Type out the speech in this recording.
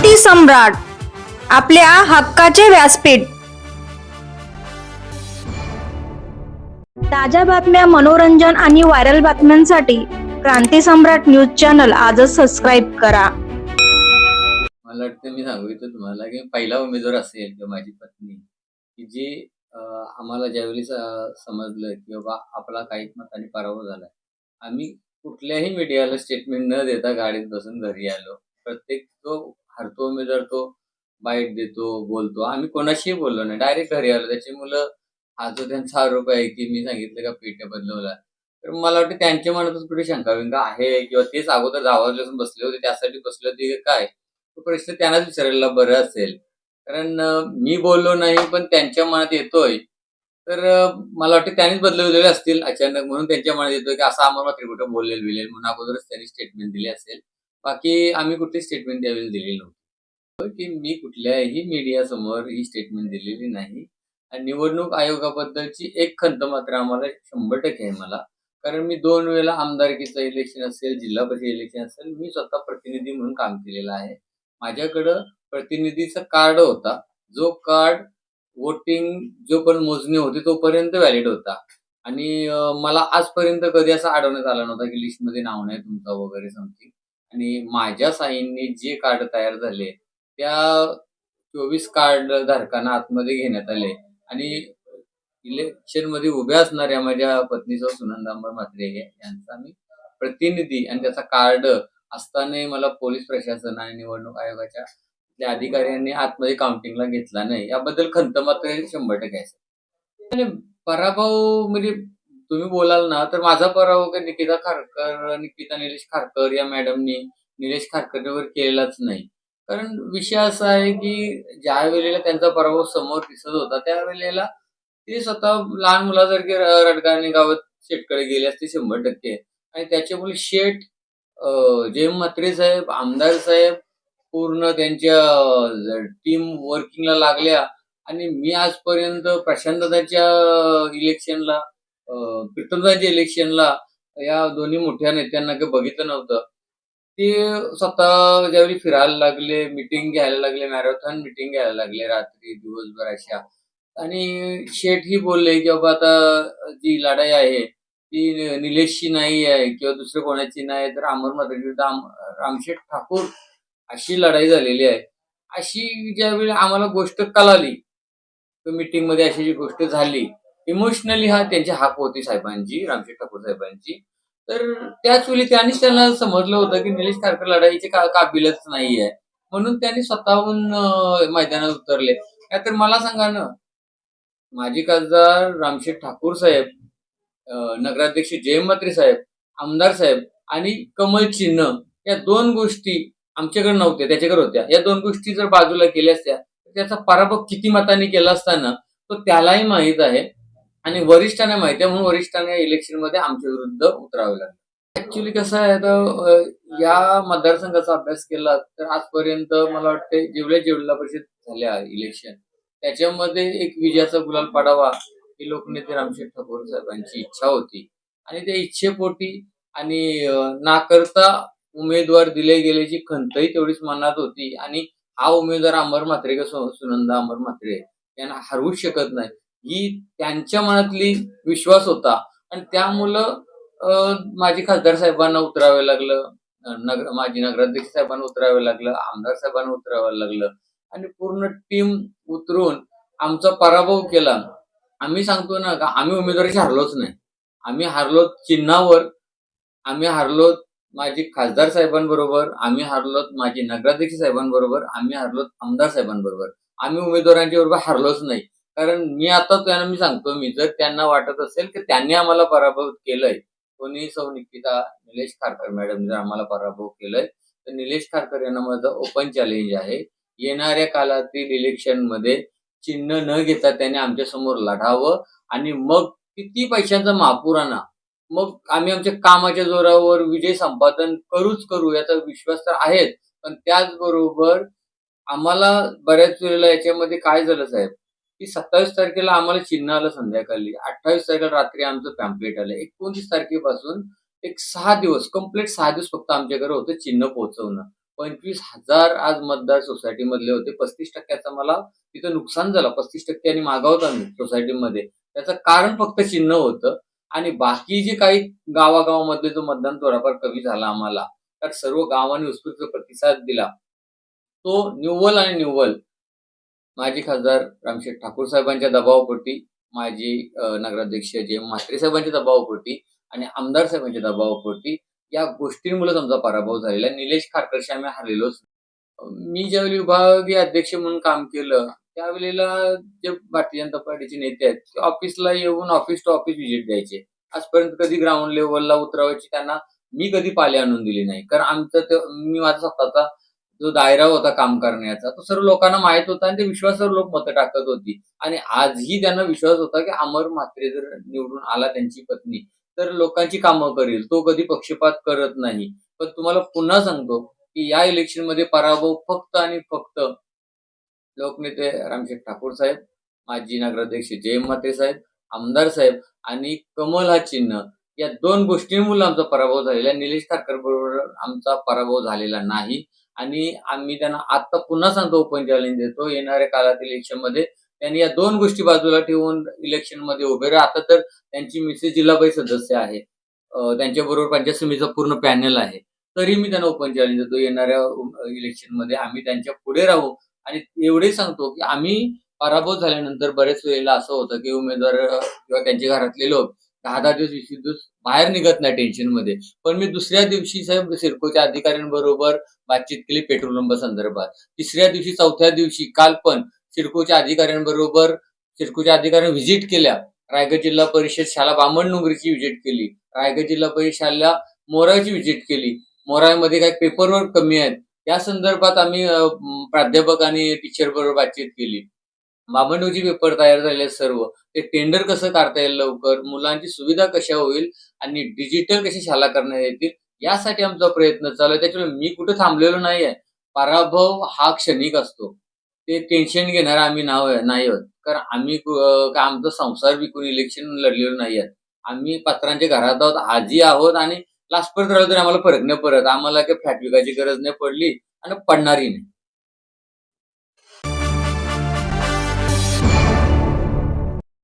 क्रांती सम्राट, आपल्या हक्काचे व्यासपीठ. ताज्या बातम्या, मनोरंजन आणि व्हायरल बातम्यांसाठी क्रांती सम्राट न्यूज चॅनल आजच सबस्क्राईब करा. मला वाटतं मी सांगू इच्छितो तुम्हाला की पहिला उमेदवार असेल किंवा माझी पत्नी की जी आम्हाला ज्यावेळी समजलं की बाबा आपला काही मतांनी पराभव झालाय, आम्ही कुठल्याही मीडियाला स्टेटमेंट न देता गाडीत बसून घरी आलो. प्रत्येक जो हरतो उमेदवार तो बाईट देतो, बोलतो. आम्ही कोणाशीही बोललो नाही. डायरेक्ट घरी आलो. त्याची मुलं, हा जो त्यांचा आरोप आहे की मी सांगितलं का पेट्या बदलवल्या, तर मला वाटतं त्यांच्या मनातच कुठे शंका-बिंका आहे किंवा तेच अगोदर आवाजला बसले होते त्यासाठी बसले होते की काय? तो प्रश्न त्यांनाच विचारायला बरं असेल. कारण मी बोललो नाही, पण त्यांच्या मनात येतोय. तर मला वाटतं त्यांनीच बदलवलेले असतील अचानक, म्हणून त्यांच्या मनात येतोय की असं आम्हाला मात्र कुठं बोलेल-बिलेल म्हणून अगोदरच त्यांनी स्टेटमेंट दिली असेल. बाकी आम्ही कुठली स्टेटमेंट त्यावेळेला दिलेली नव्हती. की मी कुठल्याही मीडियासमोर ही स्टेटमेंट दिलेली नाही. आणि निवडणूक आयोगाबद्दलची एक खंत मात्र आम्हाला 100% आहे मला. कारण मी 2 वेळेला आमदारकीचं इलेक्शन असेल, जिल्हा परिषद इलेक्शन असेल, मी स्वतः प्रतिनिधी म्हणून काम केलेलं आहे. माझ्याकडं प्रतिनिधीचं कार्ड होता. जो कार्ड वोटिंग जोपर्यंत मोजणी होती तोपर्यंत व्हॅलिड होता. आणि मला आजपर्यंत कधी असं आढळण्यात आलं नव्हतं की लिस्टमध्ये नाव नाही तुमचं वगैरे समथिंग. आणि माझ्या साहींनी जे कार्ड तयार झाले, त्या 24 कार्ड धारकांना आतमध्ये घेण्यात आले आणि इलेक्शनमध्ये उभ्या असणाऱ्या माझ्या पत्नीसह सुनंदा म्हात्रे यांचा मी प्रतिनिधी आणि त्याचा कार्ड असतानाही मला पोलीस प्रशासन आणि निवडणूक आयोगाच्या त्या अधिकाऱ्यांनी आतमध्ये काउंटिंगला घेतला नाही. याबद्दल खंत मात्र 100% आहे. आणि पराभव म्हणजे तुम्ही बोलाल ना, तर माझा पराभव काही निकिता निलेश खारकर या मॅडमनी निलेश खारकरवर केलेलाच नाही. कारण विषय असा आहे, की ज्यावेळेला त्यांचा पराभव समोर दिसत होता, त्यावेळेला ते स्वतः लहान मुलासारखे रडगाणी गावात शेटकडे गेले असते 100%. आणि त्याच्यामुळे शेठ जयंत म्हात्रे साहेब, आमदार साहेब पूर्ण त्यांच्या टीम वर्किंगला लागल्या. आणि मी आजपर्यंत प्रशांतदाच्या इलेक्शनला, प्रीतमदाच्या इलेक्शनला या दोन्ही मोठ्या नेत्यांना काही बघितलं नव्हतं. ते स्वतः ज्यावेळी फिरायला लागले, मीटिंग घ्यायला लागले, मॅरेथॉन मीटिंग घ्यायला लागले रात्री, दिवसभर अशा. आणि शेठही बोलले, की बाबा आता जी लढाई आहे, ती निलेशची नाही आहे किंवा दुसऱ्या कोणाची नाही, तर अमर मात्र विरुद्ध रामशेठ ठाकूर अशी लढाई झालेली आहे. अशी ज्यावेळी आम्हाला गोष्ट कळाली, मीटिंगमध्ये अशी जी गोष्ट झाली, इमोशनली त्यांची हाक होती साहेबांची, रामशेठ ठाकूर साहेबांची. तर त्याच वेळी त्यांनीच त्यांना समजलं होतं, की निलेश खारकर लढाईची काबिलच नाहीये. म्हणून त्यांनी स्वतःहून मैदानात उतरले. नाहीतर मला सांगा ना, माजी खासदार रामशेठ ठाकूर साहेब, नगराध्यक्ष जयंत म्हात्रे साहेब, आमदार साहेब आणि कमळ चिन्ह या 2 गोष्टी आमच्याकडे नव्हत्या, त्याच्याकडे होत्या. या 2 गोष्टी जर बाजूला केल्या असत्या, तर त्याचा पराभव किती मतांनी केला असता ना, तो त्यालाही माहीत आहे आणि वरिष्ठांना माहिती आहे. म्हणून वरिष्ठांना इलेक्शनमध्ये आमच्या विरुद्ध उतरावे लागले. ॲक्चुअली कसं आहे, आता या मतदारसंघाचा अभ्यास केला तर आजपर्यंत मला वाटतंय जेवढ्या जिल्हा परिषद झाल्या इलेक्शन, त्याच्यामध्ये एक विजयाचा गुलाल पडावा ही लोकनेते रामशेठ ठाकूर साहेबांची इच्छा होती. आणि त्या इच्छेपोटी आणि नाकर्ता उमेदवार दिले गेल्याची खंतही तेवढीच मनात होती. आणि हा उमेदवार अमर म्हात्रे किंवा सुनंदा अमर म्हात्रे यांना हरवूच शकत नाही, ही त्यांच्या मनातली विश्वास होता. आणि त्यामुळं माजी खासदार साहेबांना उतरावं लागलं, माजी नगराध्यक्ष साहेबांना उतरावं लागलं, आमदार साहेबांना उतरावं लागलं आणि पूर्ण टीम उतरून आमचा पराभव केला. आम्ही सांगतो ना, का आम्ही उमेदवाराशी हरलोच नाही. आम्ही हरलो चिन्हावर, आम्ही हरलो माजी खासदार साहेबांबरोबर, आम्ही हरलो माजी नगराध्यक्ष साहेबांबरोबर, आम्ही हरलो आमदार साहेबांबरोबर. आम्ही उमेदवारांच्या बरोबर हरलोच नाही. कारण मी आता त्यांना मी सांगतो, जर त्यांना वाटत असेल की त्यांनी आम्हाला पराभूत केलंय, कोणी सौ निकिता निलेश खारकर मॅडम जर आम्हाला पराभव केलंय, तर निलेश खारकर यांना माझं ओपन चॅलेंज आहे. येणाऱ्या काळातील इलेक्शनमध्ये चिन्ह न घेता त्याने आमच्यासमोर लढावं आणि मग किती पैशांचा महापूर आणा, मग आम्ही आमच्या कामाच्या जोरावर विजय संपादन करूच करू याचा विश्वास तर आहेच. पण त्याचबरोबर आम्हाला बऱ्याच वेळेला याच्यामध्ये काय झालं साहेब, की 27 तारखेला आम्हाला चिन्ह आलं संध्याकाळी, 28 तारखेला रात्री आमचं पॅम्पलेट आलं. 29 तारखेपासून एक 6 दिवस, कंप्लीट 6 दिवस फक्त आमच्याकडे होतं चिन्ह पोहोचवणं. 25,000 आज मतदार सोसायटीमधले होते. 35% मला तिथं नुकसान झालं. 35% मागावतो आम्ही सोसायटीमध्ये. त्याचं कारण फक्त चिन्ह होतं आणि बाकी जे काही गावागावामधले जो मतदान थोडाफार कमी झाला आम्हाला, तर सर्व गावांनी उत्स्फूर्त प्रतिसाद दिला. तो निव्वळ आणि निव्वळ माजी खासदार रामशेठ ठाकूर साहेबांच्या दबावापोटी, माजी नगराध्यक्ष जे म्हात्रे साहेबांच्या दबावापोटी आणि आमदार साहेबांच्या दबावापोटी या गोष्टींमुळेच आमचा पराभव झालेला आहे. निलेश खारकरशी आम्ही हरलेलोच नाही. मी ज्यावेळी विभागीय अध्यक्ष म्हणून काम केलं, त्यावेळेला जे भारतीय जनता पार्टीचे नेते आहेत, ते ऑफिसला येऊन ऑफिस टू ऑफिस व्हिजिट द्यायचे. आजपर्यंत कधी ग्राउंड लेव्हलला उतरावायची त्यांना मी कधी पाले आणून दिली नाही. कारण मी माझा स्वतःचा जो दायरा होता काम करण्याचा, तो सर्व लोकांना माहीत होता आणि ते विश्वासावर लोक मतं टाकत होती. आणि आजही त्यांना विश्वास होता, की अमर म्हात्रे जर निवडून आला त्यांची पत्नी, तर लोकांची कामं करेल. तो कधी पक्षपात करत नाही. पण तुम्हाला पुन्हा सांगतो, की या इलेक्शनमध्ये पराभव फक्त आणि फक्त लोकनेते रामशेठ ठाकूर साहेब, माजी नगराध्यक्ष जयंत म्हात्रे साहेब, आमदार साहेब आणि कमल हा चिन्ह या 2 गोष्टींमुळे आमचा पराभव झालेला आहे. निलेश खारकर बरोबर आमचा पराभव झालेला नाही आणि आम्ही त्यांना आता पुन्हा सांगतो, ओपन चॅलेंज देतो. येणाऱ्या काळातील इलेक्शनमध्ये त्यांनी या 2 गोष्टी बाजूला ठेवून इलेक्शनमध्ये उभे राहा. आता तर त्यांची मिसेस जिल्हा परिषद सदस्य आहे. त्यांच्याबरोबर पंचायत समितीचा पूर्ण पॅनल आहे. तरी मी त्यांना ओपन चॅलेंज देतो. येणाऱ्या इलेक्शनमध्ये आम्ही त्यांच्या पुढे राहू आणि एवढेच सांगतो, की आम्ही पराभूत झाल्यानंतर बरेच वेळेला असं होतं, की उमेदवार किंवा त्यांच्या घरातले लोक 10-10 दिवस, 20-20 दिवस बाहेर निघत नाही टेन्शनमध्ये. पण मी दुसऱ्या दिवशी साहेब सिडकोच्या अधिकाऱ्यांबरोबर बातचीत केली पेट्रोल पंप संदर्भात. तिसऱ्या दिवशी, चौथ्या दिवशी काल पण सिडकोच्या अधिकाऱ्यांबरोबर सिडकोच्या अधिकाऱ्यांनी व्हिजिट केल्या. रायगड जिल्हा परिषद शाळा बामणडोंगरीची व्हिजिट केली. रायगड जिल्हा परिषद शाळा मोराची व्हिजिट केली. मोरामध्ये काही पेपरवर्क कमी आहेत. या संदर्भात आम्ही प्राध्यापक आणि टीचर बरोबर बातचीत केली. बामणडोंगरीचे पेपर तयार झाले आहेत सर्व. ते टेंडर कसं काढता येईल लवकर, मुलांची सुविधा कशा होईल आणि डिजिटल कशी शाळा करण्यात येतील, यासाठी आमचा प्रयत्न चालू आहे. त्याच्यामुळे मी कुठे थांबलेलो नाहीये. पराभव हा क्षणिक असतो. ते टेन्शन घेणारं आम्ही नाही आहोत. कारण आम्ही काय आमचा संसार विकून इलेक्शन लढलेलो नाही आहेत. आम्ही पात्रांच्या घरात आहोत, आजही आहोत आणि लास्टपर्यंत राहिलो तरी आम्हाला फरक नाही पडत. आम्हाला काही फ्लॅट विकायची गरज नाही पडली आणि पडणारही नाही.